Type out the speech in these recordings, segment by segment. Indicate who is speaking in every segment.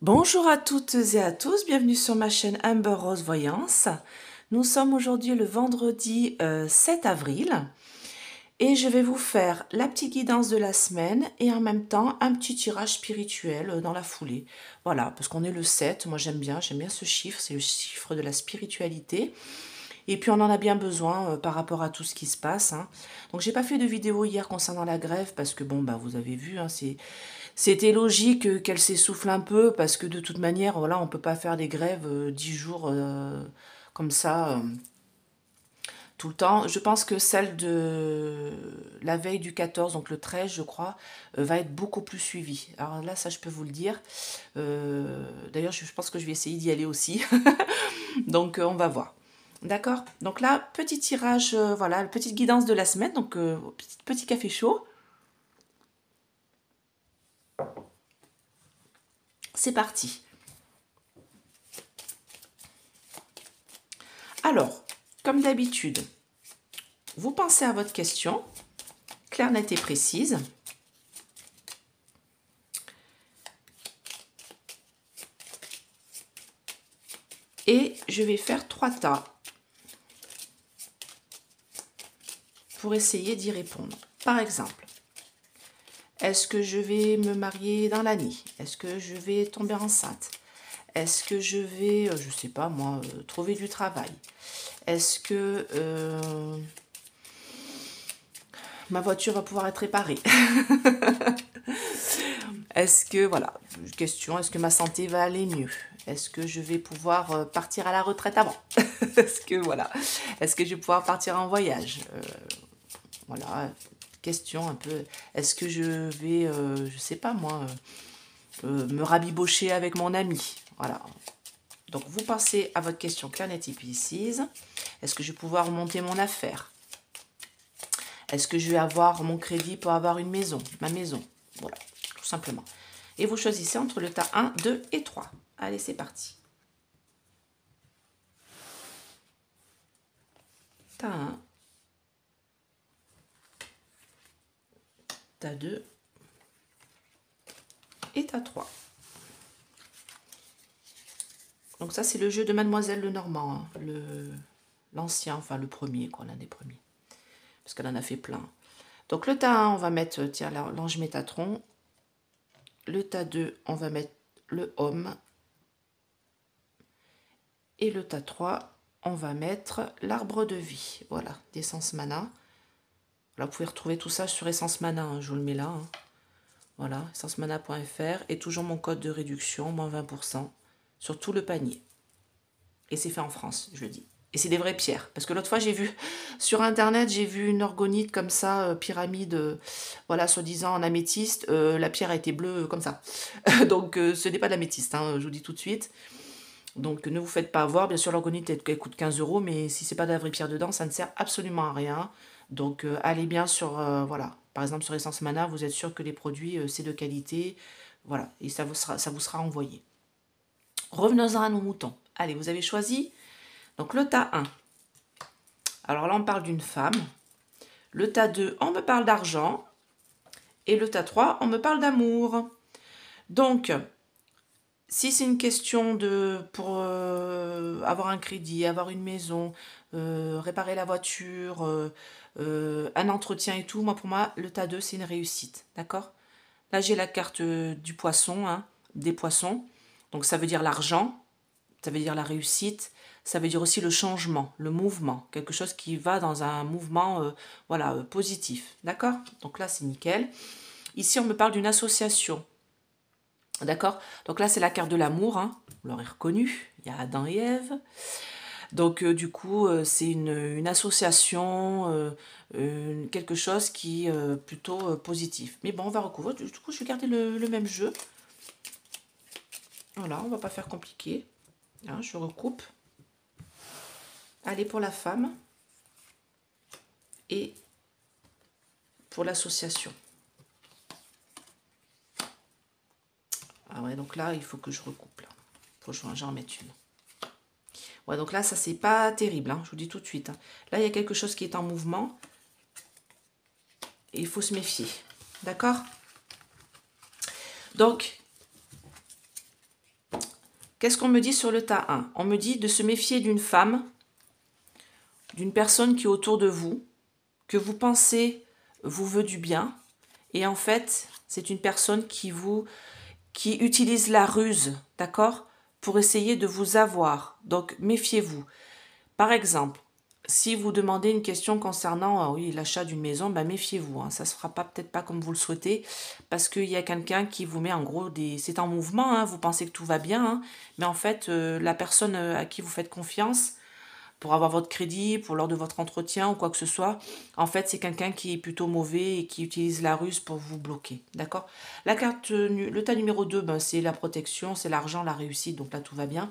Speaker 1: Bonjour à toutes et à tous, bienvenue sur ma chaîne Amber Rose Voyance. Nous sommes aujourd'hui le vendredi 7 avril et je vais vous faire la petite guidance de la semaine et en même temps un petit tirage spirituel dans la foulée. Voilà, parce qu'on est le 7, moi j'aime bien ce chiffre, c'est le chiffre de la spiritualité. Et puis on en a bien besoin par rapport à tout ce qui se passe, hein. Donc j'ai pas fait de vidéo hier concernant la grève parce que bon bah vous avez vu, hein, c'était logique qu'elle s'essouffle un peu parce que de toute manière voilà on peut pas faire des grèves 10 jours comme ça tout le temps. Je pense que celle de la veille du 14, donc le 13 je crois, va être beaucoup plus suivie. Alors là ça je peux vous le dire. D'ailleurs je pense que je vais essayer d'y aller aussi. Donc on va voir. D'accord. Donc là, petit tirage, voilà, petite guidance de la semaine. Donc petit café chaud. C'est parti. Alors, comme d'habitude, vous pensez à votre question, claire, nette et précise. Et je vais faire 3 tas pour essayer d'y répondre. Par exemple, est-ce que je vais me marier dans l'année? Est-ce que je vais tomber enceinte? Est-ce que je vais, je sais pas moi, trouver du travail? Est-ce que ma voiture va pouvoir être réparée? Est-ce que, voilà, question, est-ce que ma santé va aller mieux? Est-ce que je vais pouvoir partir à la retraite avant? Est-ce que, voilà, est-ce que je vais pouvoir partir en voyage? Voilà, question un peu, est-ce que je vais, je sais pas moi, me rabibocher avec mon ami? Voilà. Donc, vous pensez à votre question claire, nette et précise. Est-ce que je vais pouvoir monter mon affaire? Est-ce que je vais avoir mon crédit pour avoir une maison, ma maison? Voilà, tout simplement. Et vous choisissez entre le tas 1, 2 et 3. Allez, c'est parti. Tas 1, tas 2 et tas 3. Donc ça, c'est le jeu de Mademoiselle Lenormand, hein, l'ancien, enfin le premier, quoi, l'un des premiers. Parce qu'elle en a fait plein. Donc le tas 1, on va mettre, tiens, l'ange Métatron. Le tas 2, on va mettre le homme. Et le tas 3, on va mettre l'arbre de vie. Voilà, d'essence mana. Là, vous pouvez retrouver tout ça sur Essence Mana, hein, je vous le mets là. Hein. Voilà, essencemana.fr. Et toujours mon code de réduction, moins 20%, sur tout le panier. Et c'est fait en France, je le dis. Et c'est des vraies pierres. Parce que l'autre fois, j'ai vu, sur Internet, j'ai vu une orgonite comme ça, pyramide, voilà, soi-disant en améthyste. La pierre a été bleue comme ça. Donc, ce n'est pas de l'améthyste, hein, je vous dis tout de suite. Donc, ne vous faites pas avoir. Bien sûr, l'orgonite, elle coûte 15 €, mais si c'est pas de la vraie pierre dedans, ça ne sert absolument à rien. Donc, allez bien sur, voilà, par exemple, sur Essence Mana, vous êtes sûr que les produits, c'est de qualité. Voilà, et ça vous sera envoyé. Revenons-en à nos moutons. Allez, vous avez choisi. Donc, le tas 1. Alors là, on parle d'une femme. Le tas 2, on me parle d'argent. Et le tas 3, on me parle d'amour. Donc, si c'est une question pour avoir un crédit, avoir une maison, réparer la voiture, un entretien et tout, moi pour moi, le tas 2, c'est une réussite. D'accord? Là, j'ai la carte du poisson, hein, des poissons. Donc, ça veut dire l'argent, ça veut dire la réussite, ça veut dire aussi le changement, le mouvement, quelque chose qui va dans un mouvement voilà, positif. D'accord? Donc là, c'est nickel. Ici, on me parle d'une association. D'accord? Donc là, c'est la carte de l'amour, hein. Vous l'aurez reconnu, il y a Adam et Ève. Donc du coup, c'est une association, quelque chose qui est plutôt positif. Mais bon, on va recouvrir. Du coup, je vais garder le même jeu. Voilà, on va pas faire compliqué. Hein, je recoupe. Allez, pour la femme. Et pour l'association. Ah ouais, donc là, il faut que je recoupe. Là. Il faut que j'en remette une. Ouais, donc là, ça, c'est pas terrible, hein, je vous dis tout de suite. Hein. Là, il y a quelque chose qui est en mouvement. Et il faut se méfier. D'accord? Donc, Qu'est-ce qu'on me dit sur le tas 1? On me dit de se méfier d'une femme, d'une personne qui est autour de vous, que vous pensez vous veut du bien. Et en fait, c'est une personne qui utilise la ruse, d'accord, pour essayer de vous avoir. Donc, méfiez-vous. Par exemple, si vous demandez une question concernant oui, l'achat d'une maison, ben méfiez-vous. Hein, ça ne se fera peut-être pas comme vous le souhaitez, parce qu'il y a quelqu'un qui vous met en gros des... C'est en mouvement, hein, vous pensez que tout va bien, hein, mais en fait, la personne à qui vous faites confiance pour avoir votre crédit, pour lors de votre entretien ou quoi que ce soit, en fait, c'est quelqu'un qui est plutôt mauvais et qui utilise la ruse pour vous bloquer. D'accord? La carte, le tas numéro 2, ben, c'est la protection, c'est l'argent, la réussite, donc là, tout va bien.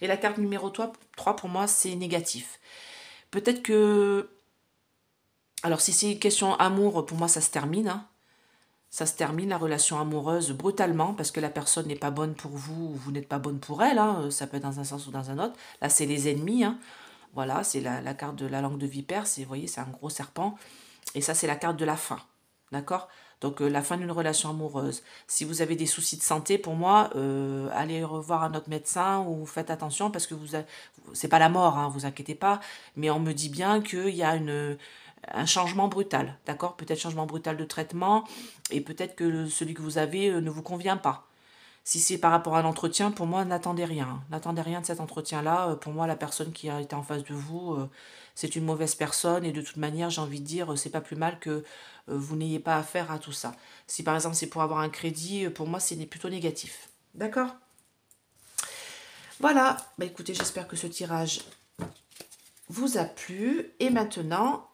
Speaker 1: Et la carte numéro 3 pour moi, c'est négatif. Peut-être que... Alors, si c'est une question amour, pour moi, ça se termine. Hein. Ça se termine, la relation amoureuse, brutalement, parce que la personne n'est pas bonne pour vous, ou vous n'êtes pas bonne pour elle. Hein. Ça peut être dans un sens ou dans un autre. Là, c'est les ennemis. Hein. Voilà, c'est la carte de la langue de vipère. Vous voyez, c'est un gros serpent. Et ça, c'est la carte de la fin. D'accord? Donc, la fin d'une relation amoureuse. Si vous avez des soucis de santé, pour moi, allez revoir un autre médecin ou faites attention parce que c'est pas la mort, hein, vous inquiétez pas. Mais on me dit bien qu'il y a un changement brutal. D'accord? Peut-être changement brutal de traitement et peut-être que celui que vous avez ne vous convient pas. Si c'est par rapport à l'entretien, pour moi, n'attendez rien. N'attendez rien de cet entretien-là. Pour moi, la personne qui a été en face de vous, c'est une mauvaise personne. Et de toute manière, j'ai envie de dire, c'est pas plus mal que vous n'ayez pas affaire à tout ça. Si par exemple, c'est pour avoir un crédit, pour moi, c'est plutôt négatif. D'accord? Voilà. Bah, écoutez, j'espère que ce tirage vous a plu. Et maintenant,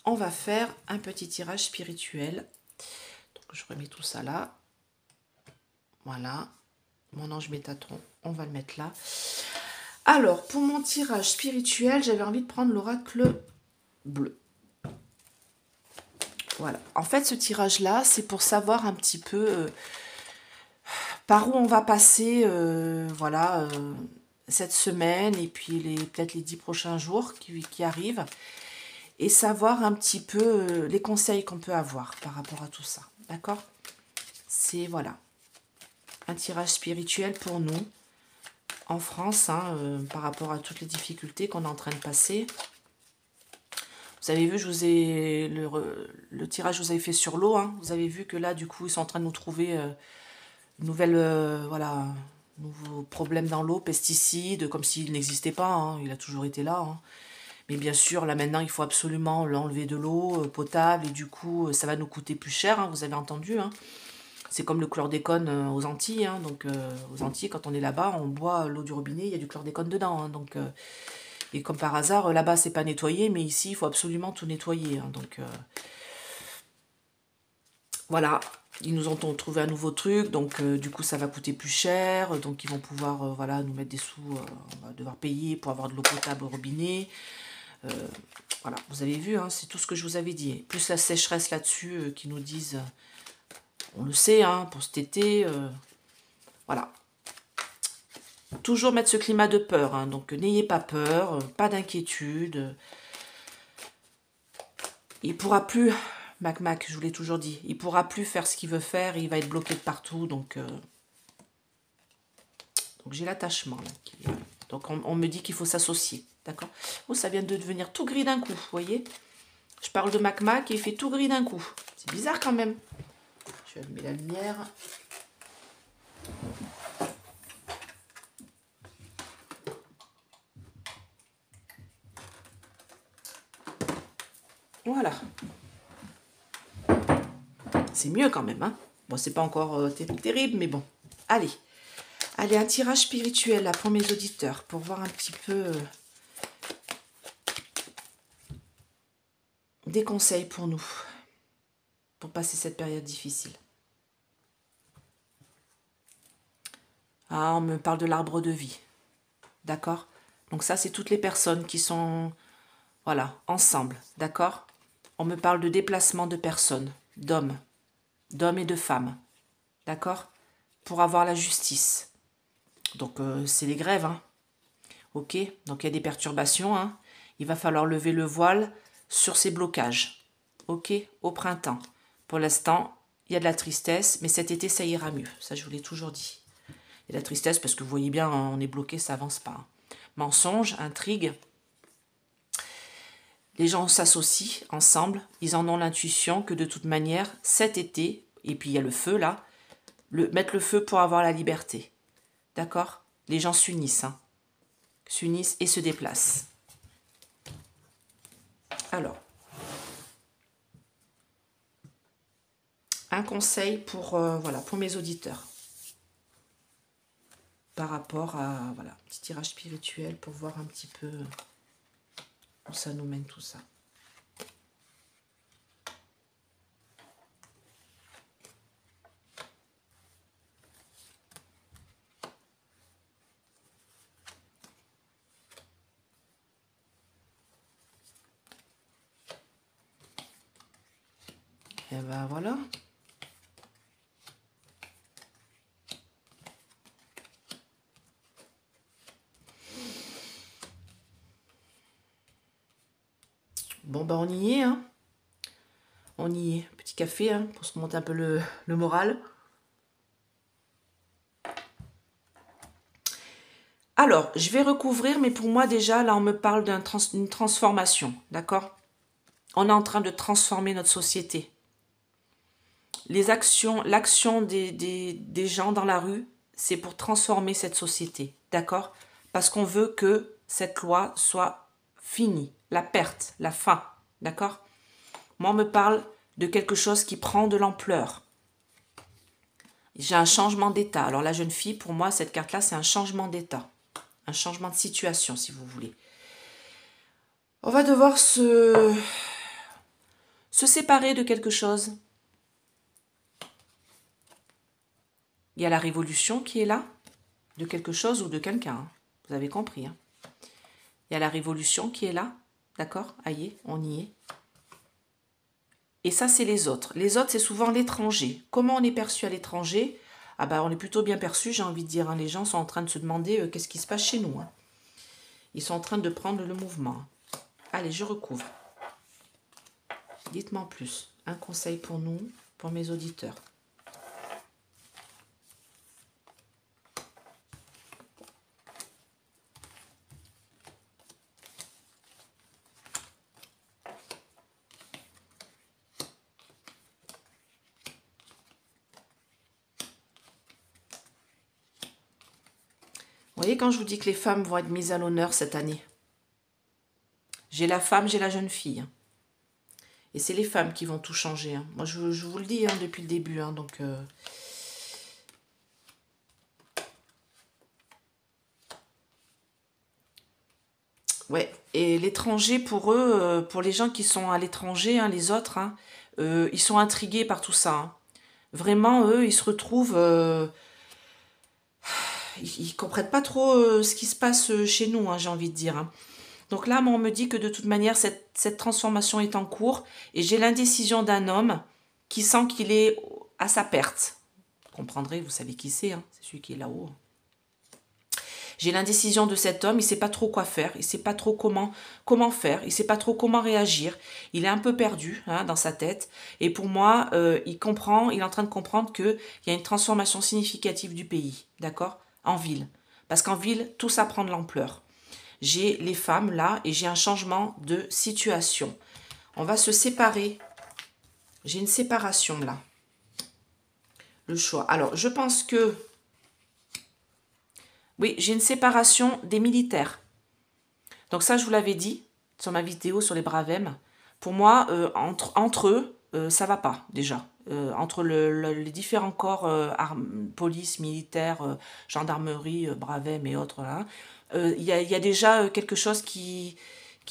Speaker 1: on va faire un petit tirage spirituel. Donc, je remets tout ça là. Voilà, mon ange Métatron, on va le mettre là. Alors, pour mon tirage spirituel, j'avais envie de prendre l'oracle bleu. Voilà, en fait, ce tirage-là, c'est pour savoir un petit peu par où on va passer, voilà, cette semaine et puis peut-être les 10 prochains jours qui arrivent. Et savoir un petit peu les conseils qu'on peut avoir par rapport à tout ça. D'accord? C'est, voilà, un tirage spirituel pour nous, en France, hein, par rapport à toutes les difficultés qu'on est en train de passer. Vous avez vu, je vous ai le tirage que je vous avez fait sur l'eau. Hein, vous avez vu que là, du coup, ils sont en train de nous trouver une nouvelle, voilà, nouveau problème dans l'eau, pesticides, comme s'il n'existait pas. Hein, il a toujours été là. Hein. Mais bien sûr, là maintenant, il faut absolument l'enlever de l'eau potable et du coup, ça va nous coûter plus cher. Hein, vous avez entendu. Hein. C'est comme le chlordécone aux Antilles. Hein, donc, aux Antilles, quand on est là-bas, on boit l'eau du robinet, il y a du chlordécone dedans. Hein, donc, et comme par hasard, là-bas, c'est pas nettoyé, mais ici, il faut absolument tout nettoyer. Hein, donc, voilà. Ils nous ont trouvé un nouveau truc, donc du coup, ça va coûter plus cher. Donc, ils vont pouvoir voilà, nous mettre des sous. On va devoir payer pour avoir de l'eau potable au robinet. Voilà, vous avez vu, hein, c'est tout ce que je vous avais dit. Plus la sécheresse là-dessus qui nous disent... on le sait, hein, pour cet été, voilà. Toujours mettre ce climat de peur, hein, donc n'ayez pas peur, pas d'inquiétude. Il pourra plus, Mac, je vous l'ai toujours dit, il pourra plus faire ce qu'il veut faire, il va être bloqué de partout, donc j'ai l'attachement. Donc on me dit qu'il faut s'associer, d'accord? Oh, ça vient de devenir tout gris d'un coup, vous voyez? Je parle de Mac et il fait tout gris d'un coup. C'est bizarre quand même. Je vais allumer la lumière. Voilà. C'est mieux quand même, hein. Bon, c'est pas encore terrible, mais bon. Allez. Allez, un tirage spirituel là pour mes auditeurs, pour voir un petit peu des conseils pour nous, pour passer cette période difficile. Ah, on me parle de l'arbre de vie. D'accord? Donc ça, c'est toutes les personnes qui sont, voilà, ensemble. D'accord? On me parle de déplacement de personnes, d'hommes et de femmes. D'accord? Pour avoir la justice. Donc, c'est les grèves, hein. Ok? Donc, il y a des perturbations, hein. Il va falloir lever le voile sur ces blocages. Ok? Au printemps. Pour l'instant, il y a de la tristesse, mais cet été, ça ira mieux. Ça, je vous l'ai toujours dit. Et la tristesse, parce que vous voyez bien, on est bloqué, ça avance pas. Hein. Mensonge, intrigue. Les gens s'associent ensemble, ils en ont l'intuition que de toute manière, cet été, et puis il y a le feu là, mettre le feu pour avoir la liberté. D'accord? Les gens s'unissent, hein. S'unissent et se déplacent. Alors, un conseil pour, voilà, pour mes auditeurs. Par rapport à, voilà, petit tirage spirituel pour voir un petit peu où ça nous mène tout ça. Et ben voilà. Bon, ben on y est, hein. On y est. Petit café, hein, pour se monter un peu le moral. Alors, je vais recouvrir, mais pour moi déjà, là, on me parle d'une transformation, d'accord? On est en train de transformer notre société. L'action des gens dans la rue, c'est pour transformer cette société, d'accord? Parce qu'on veut que cette loi soit finie, la perte, la fin, d'accord? Moi, on me parle de quelque chose qui prend de l'ampleur. J'ai un changement d'état. Alors la jeune fille, pour moi, cette carte-là, c'est un changement d'état. Un changement de situation, si vous voulez. On va devoir se séparer de quelque chose. Il y a la révolution qui est là, de quelque chose ou de quelqu'un. Hein. Vous avez compris. Hein. Il y a la révolution qui est là. D'accord? Aïe, on y est. Et ça, c'est les autres. Les autres, c'est souvent l'étranger. Comment on est perçu à l'étranger? Ah ben, on est plutôt bien perçu, j'ai envie de dire. Hein. Les gens sont en train de se demander qu'est-ce qui se passe chez nous. Hein. Ils sont en train de prendre le mouvement. Allez, je recouvre. Dites-moi en plus. Un conseil pour nous, pour mes auditeurs. Vous voyez quand je vous dis que les femmes vont être mises à l'honneur cette année. J'ai la femme, j'ai la jeune fille. Et c'est les femmes qui vont tout changer. Hein. Moi, je vous le dis hein, depuis le début. Hein, donc, ouais. Et l'étranger, pour eux, pour les gens qui sont à l'étranger, hein, les autres, hein, ils sont intrigués par tout ça. Hein. Vraiment, eux, ils se retrouvent... ils ne comprennent pas trop ce qui se passe chez nous, hein, j'ai envie de dire. Hein. Donc là, on me dit que de toute manière, cette transformation est en cours. Et j'ai l'indécision d'un homme qui sent qu'il est à sa perte. Vous comprendrez, vous savez qui c'est, hein, c'est celui qui est là-haut. J'ai l'indécision de cet homme, il ne sait pas trop quoi faire, il ne sait pas trop comment faire, il ne sait pas trop comment réagir. Il est un peu perdu hein, dans sa tête. Et pour moi, il est en train de comprendre qu'il y a une transformation significative du pays, d'accord? En ville. Parce qu'en ville, tout ça prend de l'ampleur. J'ai les femmes là et j'ai un changement de situation. On va se séparer. J'ai une séparation là. Le choix. Alors, je pense que... Oui, j'ai une séparation des militaires. Donc ça, je vous l'avais dit sur ma vidéo sur les Bravem. Pour moi, entre eux, ça va pas déjà. Entre les différents corps, police, militaire, gendarmerie, Bravem et autres, là, il y a déjà quelque chose qui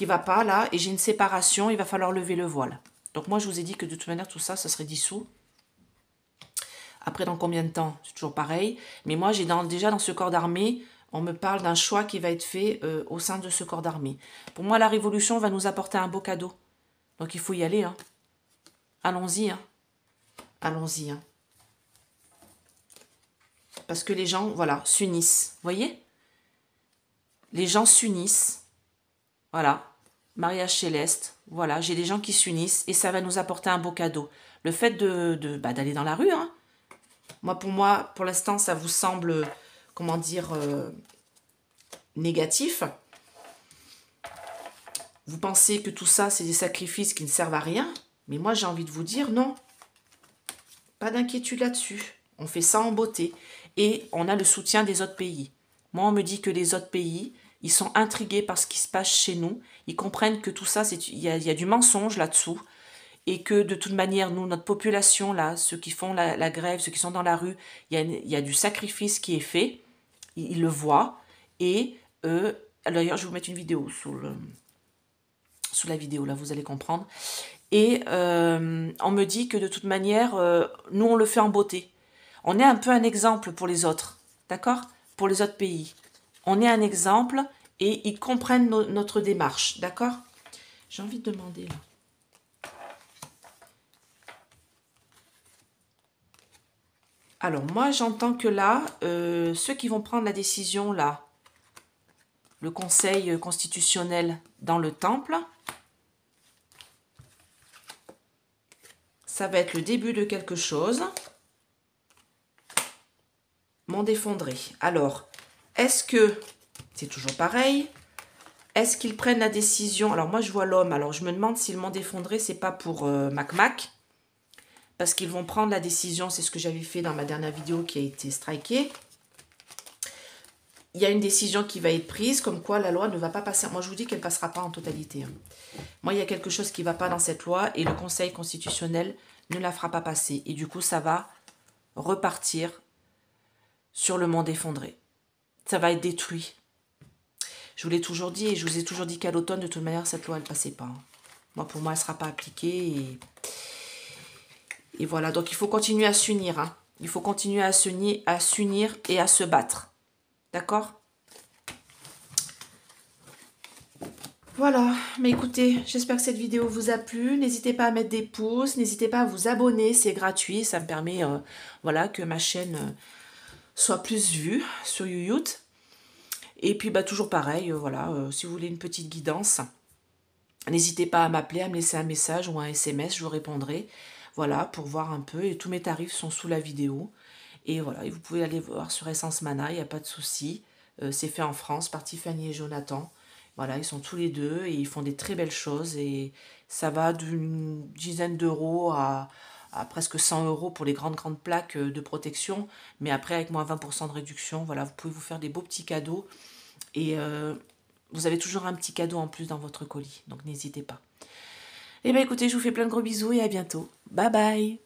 Speaker 1: va pas là. Et j'ai une séparation, il va falloir lever le voile. Donc moi, je vous ai dit que de toute manière, tout ça, ça serait dissous. Après, dans combien de temps? C'est toujours pareil. Mais moi, déjà dans ce corps d'armée, on me parle d'un choix qui va être fait au sein de ce corps d'armée. Pour moi, la révolution va nous apporter un beau cadeau. Donc, il faut y aller. Hein. Allons-y. Hein. Allons-y. Hein. Parce que les gens, voilà, s'unissent. Vous voyez? Les gens s'unissent. Voilà. Mariage céleste. Voilà, j'ai des gens qui s'unissent et ça va nous apporter un beau cadeau. Le fait d'aller dans la rue, hein. Pour moi, pour l'instant, ça vous semble comment dire, négatif. Vous pensez que tout ça, c'est des sacrifices qui ne servent à rien. Mais moi, j'ai envie de vous dire non. Pas d'inquiétude là-dessus. On fait ça en beauté. Et on a le soutien des autres pays. Moi, on me dit que les autres pays, ils sont intrigués par ce qui se passe chez nous. Ils comprennent que tout ça, il y a du mensonge là-dessous. Et que de toute manière, nous, notre population, là, ceux qui font la grève, ceux qui sont dans la rue, il y a du sacrifice qui est fait. Ils le voient. Et d'ailleurs, je vais vous mettre une vidéo sous la vidéo, là, vous allez comprendre. Et on me dit que de toute manière, nous, on le fait en beauté. On est un peu un exemple pour les autres, d'accord? Pour les autres pays. On est un exemple et ils comprennent notre démarche, d'accord? J'ai envie de demander, là. Alors, moi, j'entends que là, ceux qui vont prendre la décision, là, le Conseil constitutionnel dans le temple, ça va être le début de quelque chose. Monde effondré. Alors, est-ce que, c'est toujours pareil, est-ce qu'ils prennent la décision? Alors, moi, je vois l'homme. Alors, je me demande si le monde effondré, c'est pas pour Mac Mac. Parce qu'ils vont prendre la décision, c'est ce que j'avais fait dans ma dernière vidéo qui a été strikée. Il y a une décision qui va être prise, comme quoi la loi ne va pas passer. Moi, je vous dis qu'elle ne passera pas en totalité. Moi, il y a quelque chose qui ne va pas dans cette loi et le Conseil constitutionnel ne la fera pas passer. Et du coup, ça va repartir sur le monde effondré. Ça va être détruit. Je vous l'ai toujours dit et je vous ai toujours dit qu'à l'automne, de toute manière, cette loi, elle ne passait pas. Moi, pour moi, elle ne sera pas appliquée. Et voilà, donc il faut continuer à s'unir. Hein. Il faut continuer à s'unir et à se battre. D'accord? Voilà, mais écoutez, j'espère que cette vidéo vous a plu. N'hésitez pas à mettre des pouces, n'hésitez pas à vous abonner, c'est gratuit. Ça me permet voilà, que ma chaîne soit plus vue sur YouTube. Et puis, bah, toujours pareil, voilà, si vous voulez une petite guidance, n'hésitez pas à m'appeler, à me laisser un message ou un SMS, je vous répondrai. Voilà, pour voir un peu. Et tous mes tarifs sont sous la vidéo. Et voilà, et vous pouvez aller voir sur Essence Mana, il n'y a pas de souci. C'est fait en France par Tiffany et Jonathan. Voilà, ils sont tous les deux et ils font des très belles choses. Et ça va d'une dizaine d'euros à presque 100 € pour les grandes plaques de protection. Mais après, avec moins 20% de réduction, voilà, vous pouvez vous faire des beaux petits cadeaux. Et vous avez toujours un petit cadeau en plus dans votre colis. Donc n'hésitez pas. Eh bien écoutez, je vous fais plein de gros bisous et à bientôt. Bye bye.